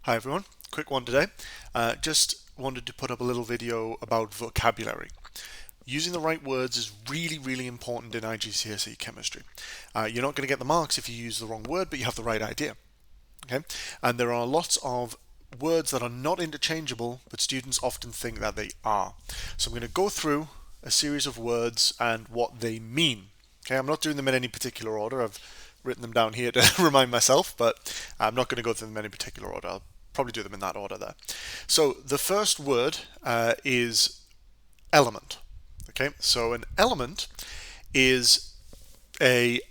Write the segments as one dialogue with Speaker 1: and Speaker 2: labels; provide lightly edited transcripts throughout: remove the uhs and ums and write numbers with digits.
Speaker 1: Hi everyone, quick one today. Just wanted to put up a little video about vocabulary. Using the right words is really important in IGCSE Chemistry. You're not going to get the marks if you use the wrong word, but you have the right idea. Okay? And there are lots of words that are not interchangeable, but students often think that they are. So I'm going to go through a series of words and what they mean. Okay, I'm not doing them in any particular order. I've written them down here to remind myself, but I'm not going to go through them in any particular order. I'll probably do them in that order there. So the first word is element. Okay, so an element is a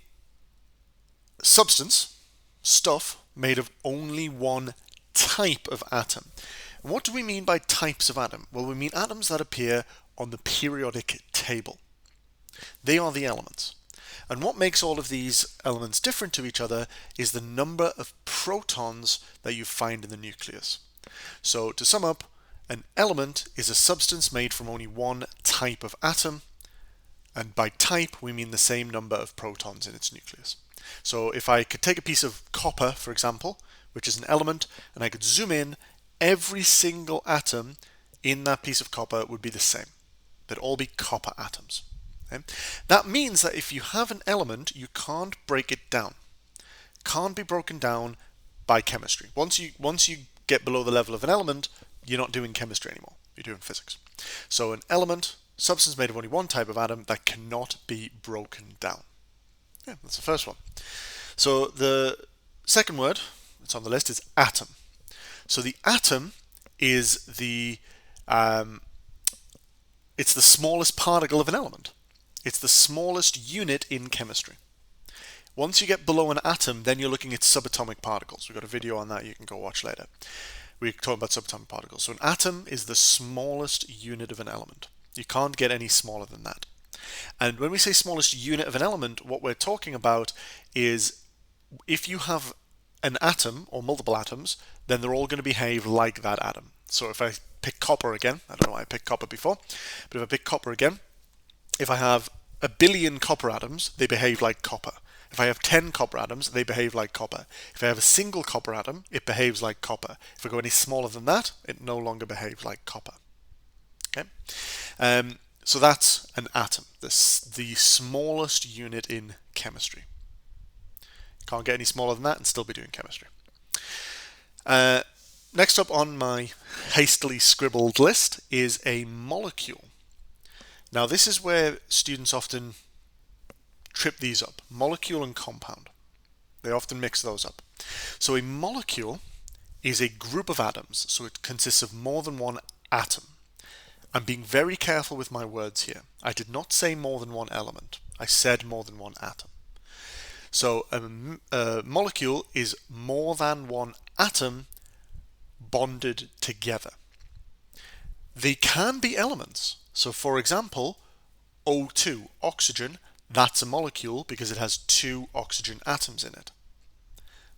Speaker 1: substance, stuff, made of only one type of atom. And what do we mean by types of atom? Well, we mean atoms that appear on the periodic table. They are the elements. And what makes all of these elements different to each other is the number of protons that you find in the nucleus. So to sum up, an element is a substance made from only one type of atom, and by type we mean the same number of protons in its nucleus. So if I could take a piece of copper, for example, which is an element, and I could zoom in, every single atom in that piece of copper would be the same. They'd all be copper atoms. Okay? That means that if you have an element, you can't break it down. Can't be broken down by chemistry. Once you get below the level of an element, you're not doing chemistry anymore. You're doing physics. So an element, substance made of only one type of atom that cannot be broken down. Yeah, that's the first one. So the second word that's on the list is atom. So the atom is it's the smallest particle of an element. It's the smallest unit in chemistry. Once you get below an atom, then you're looking at subatomic particles. We've got a video on that you can go watch later. We're talking about subatomic particles. So an atom is the smallest unit of an element. You can't get any smaller than that. And when we say smallest unit of an element, what we're talking about is if you have an atom or multiple atoms, then they're all going to behave like that atom. So if I pick copper again, I don't know why I picked copper before, but if I pick copper again, if I have a billion copper atoms, they behave like copper. If I have 10 copper atoms, they behave like copper. If I have a single copper atom, it behaves like copper. If I go any smaller than that, it no longer behaves like copper. Okay, so that's an atom, the smallest unit in chemistry. Can't get any smaller than that and still be doing chemistry. Next up on my hastily scribbled list is a molecule. Now this is where students often trip these up. Molecule and compound. They often mix those up. So a molecule is a group of atoms, so it consists of more than one atom. I'm being very careful with my words here. I did not say more than one element. I said more than one atom. So a molecule is more than one atom bonded together. They can be elements. So for example, O2, oxygen, that's a molecule because it has two oxygen atoms in it.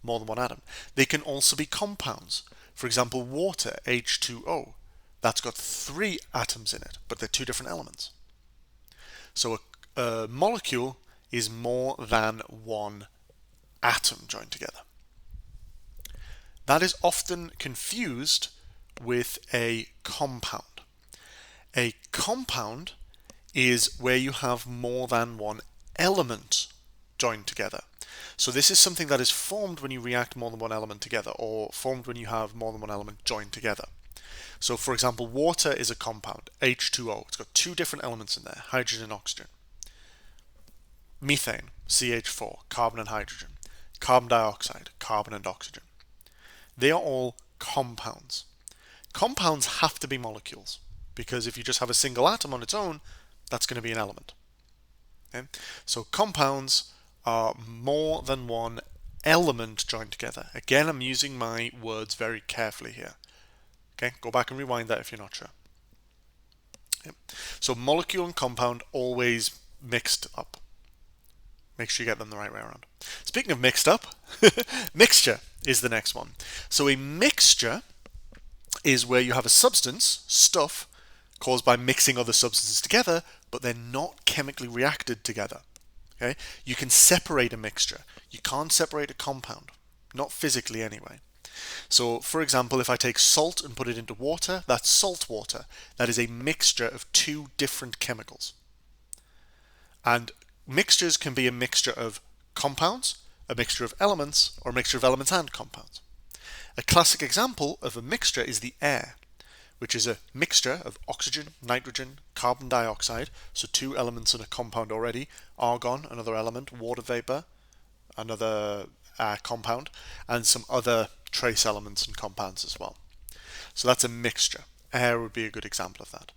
Speaker 1: More than one atom. They can also be compounds. For example, water, H2O, that's got three atoms in it, but they're two different elements. So a molecule is more than one atom joined together. That is often confused with a compound. A compound is where you have more than one element joined together. So this is something that is formed when you react more than one element together, or formed when you have more than one element joined together. So for example, water is a compound, H2O. It's got two different elements in there, hydrogen and oxygen. Methane, CH4, carbon and hydrogen. Carbon dioxide, carbon and oxygen. They are all compounds. Compounds have to be molecules, because if you just have a single atom on its own, that's going to be an element. Okay? So compounds are more than one element joined together. Again, I'm using my words very carefully here. Okay, go back and rewind that if you're not sure. Okay. So molecule and compound always mixed up. Make sure you get them the right way around. Speaking of mixed up, mixture is the next one. So a mixture is where you have a substance, stuff, caused by mixing other substances together, but they're not chemically reacted together. Okay? You can separate a mixture. You can't separate a compound, not physically anyway. So, for example, if I take salt and put it into water, that's salt water. That is a mixture of two different chemicals. And mixtures can be a mixture of compounds, a mixture of elements, or a mixture of elements and compounds. A classic example of a mixture is the air, which is a mixture of oxygen, nitrogen, carbon dioxide, so two elements in a compound already, argon, another element, water vapor, another compound, and some other trace elements and compounds as well. So that's a mixture. Air would be a good example of that.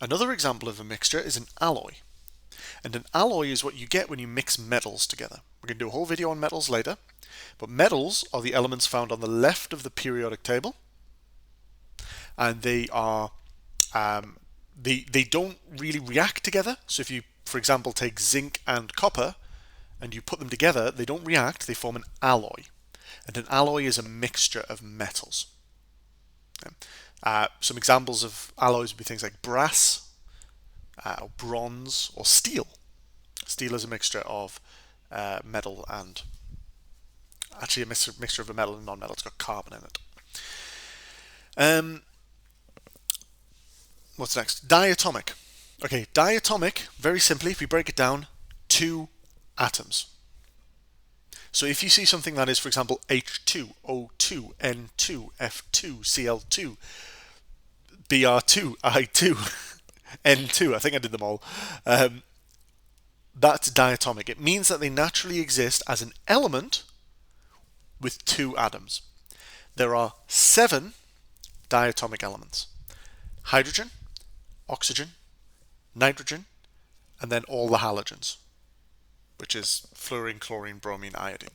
Speaker 1: Another example of a mixture is an alloy. And an alloy is what you get when you mix metals together. We're going to do a whole video on metals later, but metals are the elements found on the left of the periodic table, and they are they don't really react together. So if you, for example, take zinc and copper and you put them together, they don't react, they form an alloy. And an alloy is a mixture of metals. Some examples of alloys would be things like brass, or bronze, or steel. Steel is a mixture of metal and actually a mixture of a metal and non-metal. It's got carbon in it. What's next? Diatomic. Okay, diatomic, very simply, if we break it down, two atoms. So if you see something that is, for example, H2, O2, N2, F2, Cl2, Br2, I2, N2, I think I did them all, that's diatomic. It means that they naturally exist as an element with two atoms. There are 7 diatomic elements: hydrogen, oxygen, nitrogen, and then all the halogens, which is fluorine, chlorine, bromine, iodine.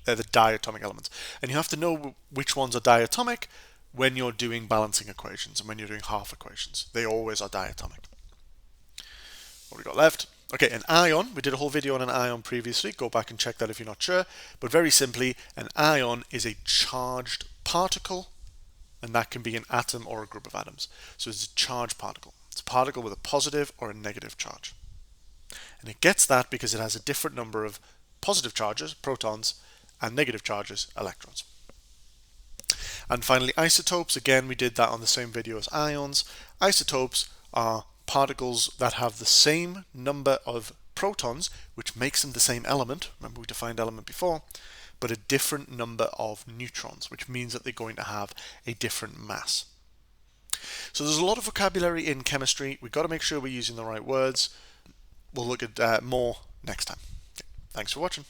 Speaker 1: They're the diatomic elements. And you have to know which ones are diatomic when you're doing balancing equations and when you're doing half equations. They always are diatomic. What we got left? Okay, an ion. We did a whole video on an ion previously. Go back and check that if you're not sure. But very simply, an ion is a charged particle, and that can be an atom or a group of atoms. So it's a charged particle. It's a particle with a positive or a negative charge. And it gets that because it has a different number of positive charges, protons, and negative charges, electrons. And finally, isotopes. Again, we did that on the same video as ions. Isotopes are particles that have the same number of protons, which makes them the same element. Remember, we defined element before, but a different number of neutrons, which means that they're going to have a different mass. So there's a lot of vocabulary in chemistry. We've got to make sure we're using the right words. We'll look at more next time. Okay, thanks for watching.